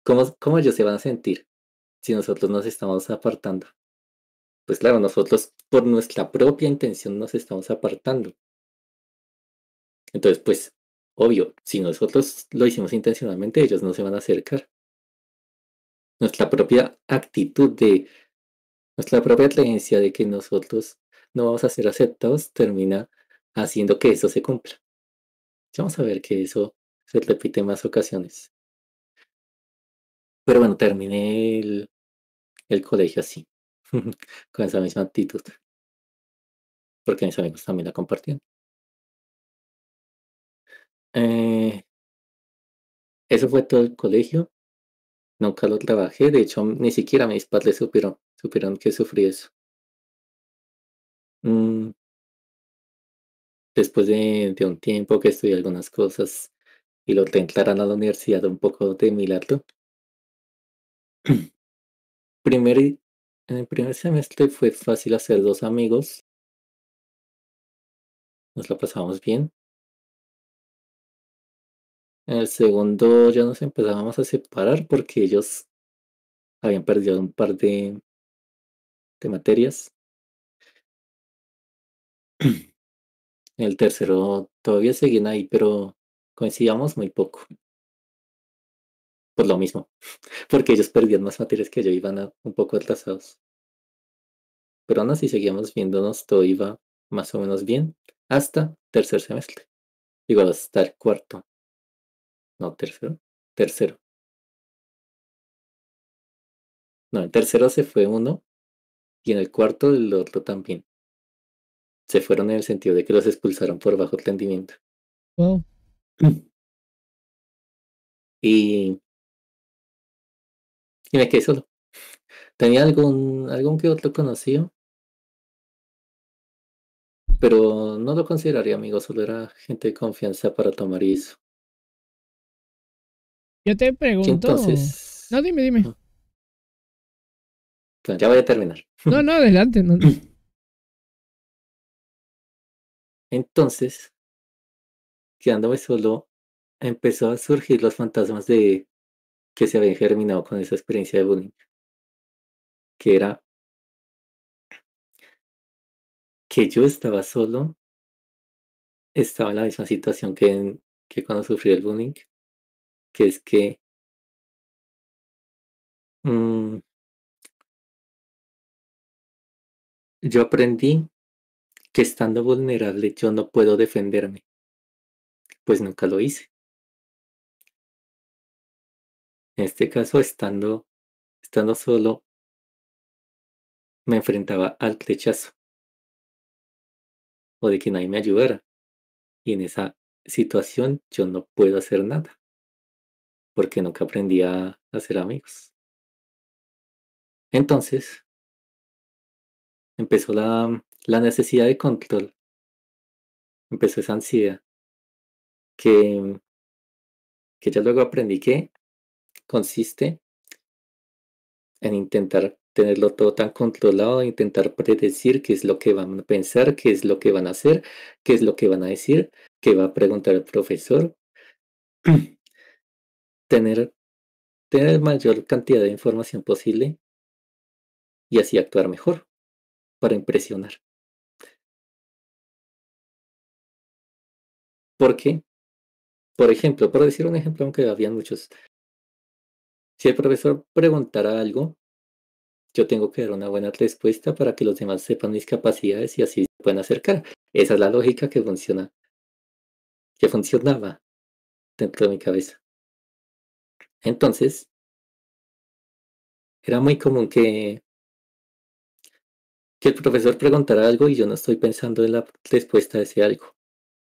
¿Cómo ellos se van a sentir si nosotros nos estamos apartando? Pues claro, nosotros por nuestra propia intención nos estamos apartando. Entonces, pues, obvio, si nosotros lo hicimos intencionalmente, ellos no se van a acercar. Nuestra propia actitud de, nuestra propia creencia de que nosotros no vamos a ser aceptados termina haciendo que eso se cumpla. Ya vamos a ver que eso se repite en más ocasiones. Pero bueno, terminé el colegio así, con esa misma actitud, porque mis amigos también la compartían. Eh, Eso fue todo el colegio. Nunca lo trabajé, de hecho, ni siquiera mis padres supieron que sufrí eso. Mm, Después de un tiempo que estudié algunas cosas y logré entrar a la universidad un poco de milagro. Primer, en el primer semestre fue fácil hacer dos amigos, nos lo pasamos bien. En el segundo ya nos empezábamos a separar porque ellos habían perdido un par de materias. En el tercero todavía seguían ahí, pero coincidíamos muy poco, por lo mismo, porque ellos perdían más materias que yo, iban un poco atrasados. Pero aún así seguíamos viéndonos, todo iba más o menos bien hasta tercer semestre. Digo, hasta el cuarto, no, tercero, tercero. No, en tercero se fue uno y en el cuarto el otro también. Se fueron en el sentido de que los expulsaron por bajo rendimiento. Wow. Y, y me quedé solo. Tenía algún que otro conocido, pero no lo consideraría amigo, solo era gente de confianza para tomar y eso. Yo te Y pregunto. No, entonces, dime, dime. bueno, ya voy a terminar. No, no, adelante. No. Entonces, quedándome solo, empezó a surgir los fantasmas de que se habían germinado con esa experiencia de bullying, que era que yo estaba solo, estaba en la misma situación que cuando sufrí el bullying, que es que mm, yo aprendí que estando vulnerable yo no puedo defenderme, pues nunca lo hice. En este caso, estando solo, me enfrentaba al rechazo o de que nadie me ayudara. Y en esa situación yo no puedo hacer nada, porque nunca aprendí a hacer amigos. Entonces empezó la necesidad de control, empezó esa ansiedad que, que ya luego aprendí que consiste en intentar tenerlo todo tan controlado, intentar predecir qué es lo que van a pensar, qué es lo que van a hacer, qué es lo que van a decir, qué va a preguntar el profesor, tener, tener mayor cantidad de información posible y así actuar mejor para impresionar. Porque, por ejemplo, por decir un ejemplo, aunque había muchos, si el profesor preguntara algo, yo tengo que dar una buena respuesta para que los demás sepan mis capacidades y así se puedan acercar. Esa es la lógica que funcionaba dentro de mi cabeza. Entonces, era muy común que el profesor preguntara algo y yo no estoy pensando en la respuesta de ese algo.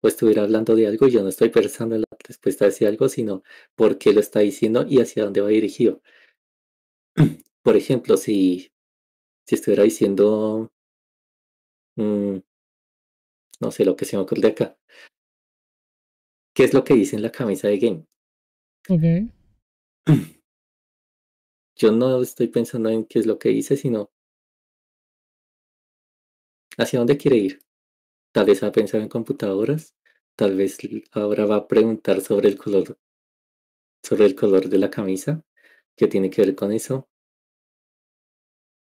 O estuviera hablando de algo y yo no estoy pensando en la respuesta de ese algo, sino por qué lo está diciendo y hacia dónde va dirigido. Por ejemplo, si estuviera diciendo, mm, no sé lo que se me ocurre acá, ¿qué es lo que dice en la camisa de Game? Ok. Yo no estoy pensando en qué es lo que dice, sino hacia dónde quiere ir. Tal vez va a pensar en computadoras, tal vez ahora va a preguntar sobre el color de la camisa, que tiene que ver con eso.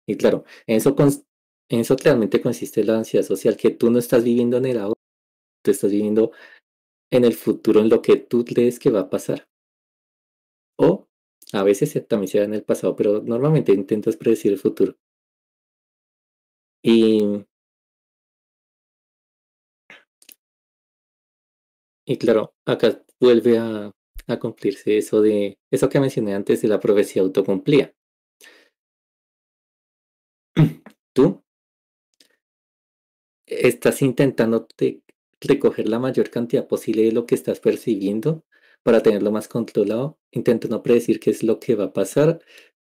Y claro, en eso realmente consiste la ansiedad social, que tú no estás viviendo en el ahora, tú estás viviendo en el futuro, en lo que tú crees que va a pasar. O a veces también se da en el pasado, pero normalmente intentas predecir el futuro. Y, y claro, acá vuelve a cumplirse eso de eso que mencioné antes de la profecía autocumplida. Tú estás intentando recoger la mayor cantidad posible de lo que estás percibiendo para tenerlo más controlado, intentando predecir qué es lo que va a pasar,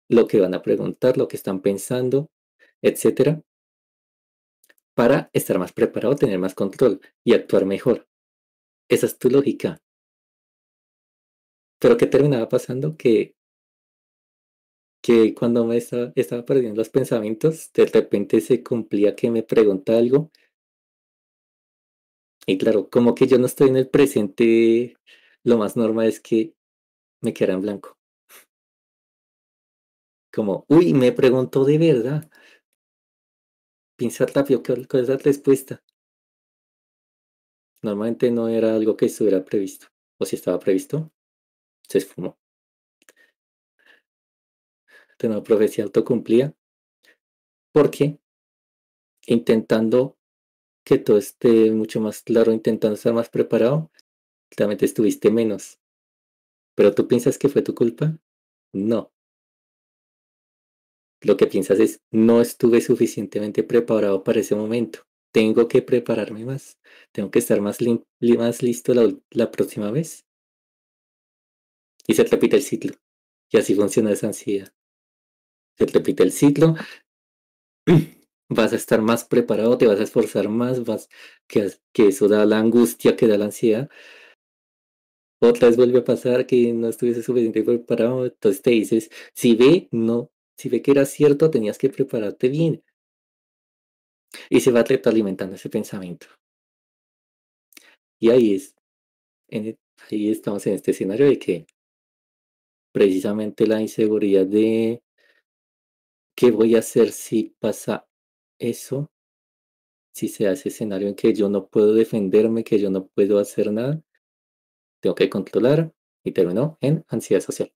lo que van a preguntar, lo que están pensando, etcétera, para estar más preparado, tener más control y actuar mejor. Esa es tu lógica. Pero ¿qué terminaba pasando? Que cuando estaba perdiendo los pensamientos, de repente se cumplía que me pregunta algo. Y claro, como que yo no estoy en el presente, lo más normal es que me quedara en blanco. Como, uy, me preguntó de verdad. Pensar rápido, ¿cuál es la respuesta? Normalmente no era algo que estuviera previsto. O si estaba previsto, se esfumó. De nuevo, profecía autocumplía. Porque intentando que todo esté mucho más claro, intentando estar más preparado, realmente estuviste menos. Pero tú piensas que fue tu culpa. No. Lo que piensas es, no estuve suficientemente preparado para ese momento. Tengo que prepararme más. Tengo que estar más listo la próxima vez. Y se repite el ciclo. Y así funciona esa ansiedad. Se repite el ciclo. Vas a estar más preparado, te vas a esforzar más, que eso da la angustia, que da la ansiedad. Otra vez vuelve a pasar que no estuviese suficientemente preparado. Entonces te dices, si ve, no, si ve que era cierto, tenías que prepararte bien. Y se va retroalimentando ese pensamiento. Y ahí estamos en este escenario de que precisamente la inseguridad de qué voy a hacer si pasa eso, si se hace escenario en que yo no puedo defenderme, que yo no puedo hacer nada, tengo que controlar y terminó en ansiedad social.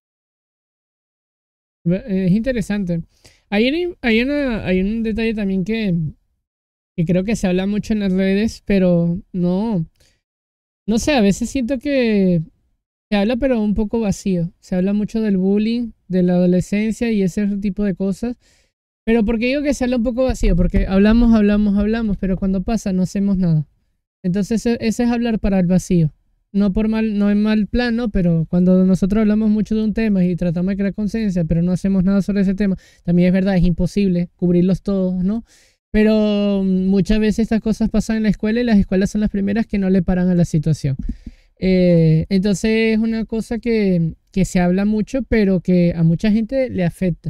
Es interesante. Hay un detalle también que creo que se habla mucho en las redes, pero no sé, a veces siento que se habla pero un poco vacío. Se habla mucho del bullying, de la adolescencia y ese tipo de cosas. Pero porque digo que se habla un poco vacío, porque hablamos, pero cuando pasa no hacemos nada. Entonces ese es hablar para el vacío. No por mal, no en mal plan, ¿no? Pero cuando nosotros hablamos mucho de un tema y tratamos de crear conciencia, pero no hacemos nada sobre ese tema, también es verdad, es imposible cubrirlos todos, ¿no? Pero muchas veces estas cosas pasan en la escuela y las escuelas son las primeras que no le paran a la situación. Entonces es una cosa que se habla mucho, pero que a mucha gente le afecta.